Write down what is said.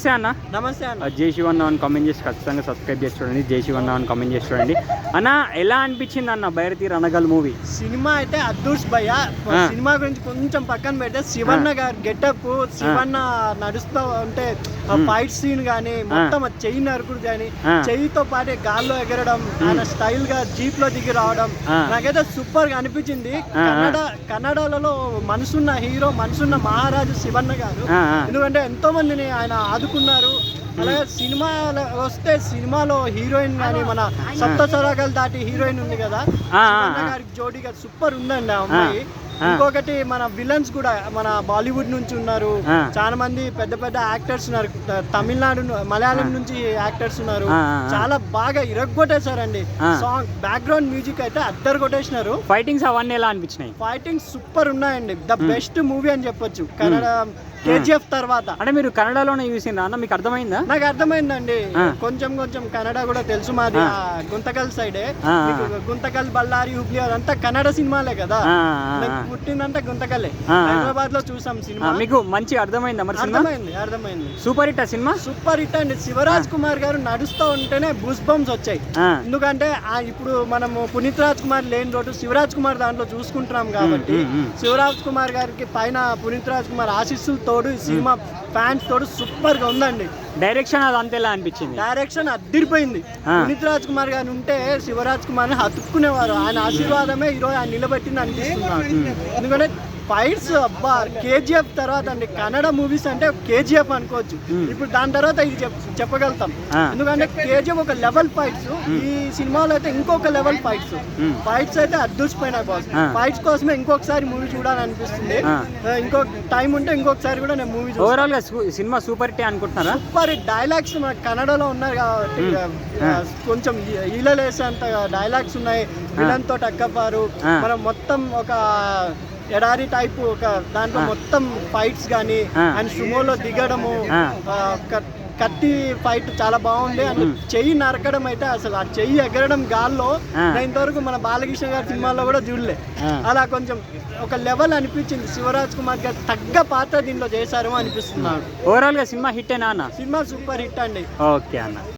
నమస్తే అన్న. నమస్తే అన్న. జై శివన్న అని కామెంట్ చేసి ఖచ్చితంగా సబ్స్క్రైబ్ చేసి చూడండి. జై శివన్న అని కామెంట్ చేసి చూడండి అన్న. ఎలా అనిపించింది అన్న భైరతి రణగల్ మూవీ? సినిమా అయితే అద్దూర్స్ భయ్య. సినిమా గురించి కొంచెం పక్కన పెడితే శివన్న గారి గెటప్, శివన్న నడుస్తూ ఉంటే ఫైట్ సీన్ కానీ మొత్తం చెయ్యి నరుకుడు కానీ చెయ్యితో పాటే గాల్లో ఎగరడం, ఆయన స్టైల్ గా జీప్ లో దిగి రావడం నాకైతే సూపర్ గా అనిపించింది. కన్నడలో మనసున్న హీరో, మనసున్న మహారాజు శివన్న గారు. ఎందుకంటే ఎంతో మందిని ఆయన ఆదుకున్నారు. అలాగే సినిమా వస్తే సినిమాలో హీరోయిన్ కానీ మన సప్త స్వరాగాలు దాటి హీరోయిన్ ఉంది కదా, శివన్న గారికి జోడీగా సూపర్ ఉందండి ఆ అమ్మాయి. ఇంకొకటి మన విలన్స్ కూడా మన బాలీవుడ్ నుంచి ఉన్నారు, చాలా మంది పెద్ద పెద్ద యాక్టర్స్ ఉన్నారు, తమిళనాడు మలయాళం నుంచి యాక్టర్స్ ఉన్నారు. చాలా బాగా ఇరగొట్టేశారండి. సాంగ్ బ్యాక్గ్రౌండ్ మ్యూజిక్ అయితే అద్దరు కొట్టేసినారు. ఫైటింగ్స్ అవన్నీ ఎలా అనిపించినాయి? ఫైటింగ్స్ సూపర్ ఉన్నాయండి. ద బెస్ట్ మూవీ అని చెప్పొచ్చు కన్నడ కేజీఎఫ్ తర్వాత. అంటే మీరు కన్నడలోనే చూసిందా అన్న? మీకు అర్థమైందా? నాకు అర్థమైందండి. కొంచెం కొంచెం కన్నడ కూడా తెలుసు. మాది గుంతకల్ సైడే. గుంతకల్, బళ్ళారి, హుబ్లీ అదంతా కన్నడ సినిమాలే కదా. పుట్టిందంటే గుంతకల్లే. హైదరాబాద్ లో చూసాం సినిమా. మీకు మంచి అర్థమైందా మరి? అర్థమైంది. Super hit cinema. Super hit అండి. శివరాజ్ కుమార్ గారు నడుస్తూ ఉంటేనే బూస్ బంప్స్ వచ్చాయి. ఎందుకంటే ఇప్పుడు మనము పునీత్ రాజ్ కుమార్ లేని రోడ్డు శివరాజ్ కుమార్ దాంట్లో చూసుకుంటున్నాం కాబట్టి శివరాజ్ కుమార్ గారికి పైన పునీత్ రాజ్ కుమార్ ఆశీస్సులు తోడు సినిమా ఫ్యాన్స్ తోడు సూపర్ గా ఉందండి. డైరెక్షన్ అది అంతేలా అనిపించింది? డైరెక్షన్ అద్దిరిపోయింది. పునీత్ రాజ్ కుమార్ గారు ఉంటే శివరాజ్ కుమార్ ని హత్తుకునేవారు. ఆయన ఆశీర్వాదమే ఈరోజు ఆయన నిలబెట్టింది అనిపిస్తున్నారు. ఎందుకంటే ఫైట్స్ అబ్బా కేజీఎఫ్ తర్వాత అండి. కన్నడ మూవీస్ అంటే కేజీఎఫ్ అనుకోవచ్చు. ఇప్పుడు దాని తర్వాత ఇది చెప్పగలుగుతాం. ఎందుకంటే కేజీఎఫ్ ఒక లెవెల్ ఫైట్స్, ఈ సినిమాలో అయితే ఇంకొక లెవెల్ ఫైట్స్ అయితే అద్దూసిపోయినా బాస్. ఫైట్స్ కోసమే ఇంకొకసారి మూవీ చూడాలనిపిస్తుంది. ఇంకొక టైం ఉంటే ఇంకొకసారి కూడా నేను మూవీ చూస్తాను. ఓవరాల్ గా సినిమా సూపర్ హిట్ అనుకుంటున్నారా? Super hit. డైలాగ్స్ మన కన్నడలో ఉన్నాయి కాబట్టి కొంచెం ఈలలేసేంత డైలాగ్స్ ఉన్నాయి. విలన్ తో టక్కపారు మనం మొత్తం ఒక ఎడారి టైప్ ఒక దాంట్లో మొత్తం ఫైట్స్ కానీ అండ్ సుమోలో దిగడము, కత్తి ఫైట్ చాలా బాగుంది. అండ్ చెయ్యి నరకడం అయితే అసలు ఆ చెయ్యి ఎగరడం గాల్లో ఇంతవరకు మన బాలకృష్ణ గారి సినిమాల్లో కూడా చూడలే. అలా కొంచెం ఒక లెవెల్ అనిపించింది. శివరాజ్ కుమార్ గారు తగ్గ పాత్ర దీంట్లో చేశారు అనిపిస్తున్నాడు. ఓవరాల్ గా సినిమా హిట్ ఏనా అన్న? సినిమా సూపర్ హిట్ అండి. ఓకే అన్న.